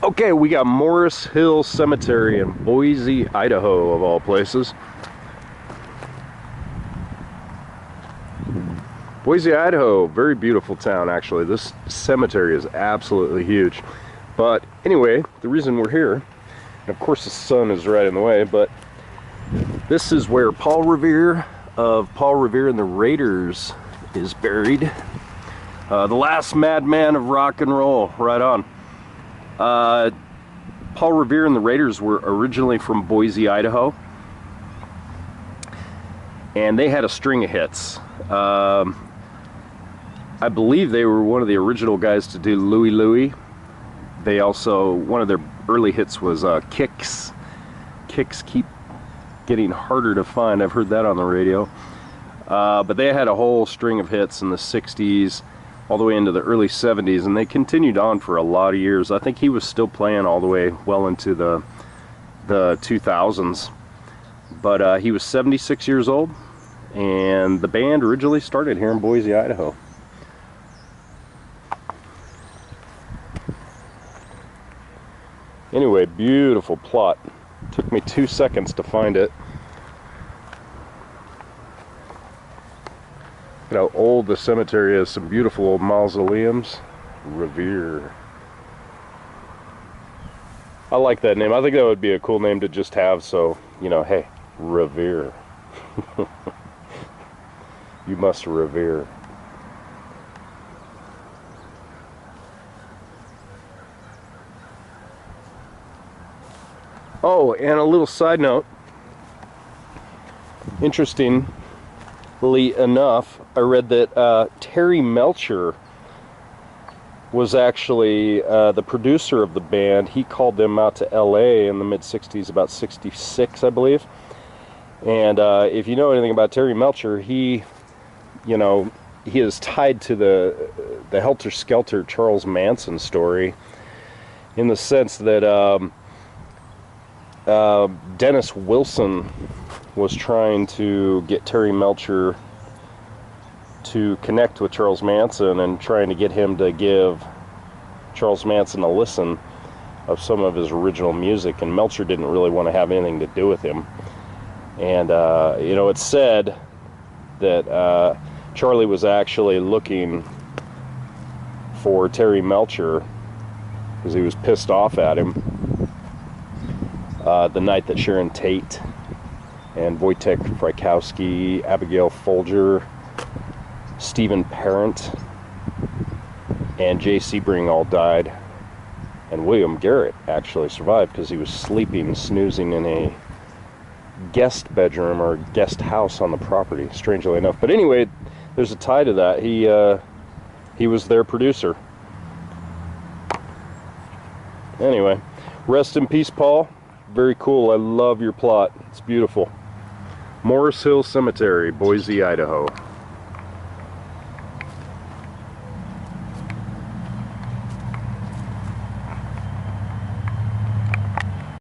Okay, we got Morris Hill Cemetery in Boise, Idaho, of all places. Boise, Idaho, very beautiful town actually. This cemetery is absolutely huge. But anyway, the reason we're here, and of course the sun is right in the way, but this is where Paul Revere of Paul Revere and the Raiders is buried. The last madman of rock and roll, right on. Paul Revere and the Raiders were originally from Boise, Idaho, and they had a string of hits. I believe they were one of the original guys to do Louie Louie. They also, one of their early hits was Kicks. Kicks keep getting harder to find. I've heard that on the radio. But they had a whole string of hits in the 60s, all the way into the early 70s, and they continued on for a lot of years. I think he was still playing all the way well into the 2000s. But he was 76 years old, and the band originally started here in Boise, Idaho. Anyway, beautiful plot. Took me 2 seconds to find it. Look at how old the cemetery is. Some beautiful old mausoleums. Revere. I like that name. I think that would be a cool name to just have, so, you know, hey, Revere. You must revere. Oh, and a little side note. Interestingly enough, I read that Terry Melcher was actually the producer of the band. He called them out to LA in the mid-60s, about 66, I believe. And if you know anything about Terry Melcher, he is tied to the Helter Skelter Charles Manson story, in the sense that Dennis Wilson was trying to get Terry Melcher to connect with Charles Manson and trying to get him to give Charles Manson a listen of some of his original music, and Melcher didn't really want to have anything to do with him. And it's said that Charlie was actually looking for Terry Melcher because he was pissed off at him the night that Sharon Tate and Wojtek Frykowski, Abigail Folger, Stephen Parent, and Jay Sebring all died. And William Garrett actually survived because he was snoozing in a guest bedroom or guest house on the property, strangely enough. But anyway, there's a tie to that. He was their producer. Anyway, rest in peace, Paul. Very cool. I love your plot. It's beautiful. Morris Hill Cemetery, Boise, Idaho.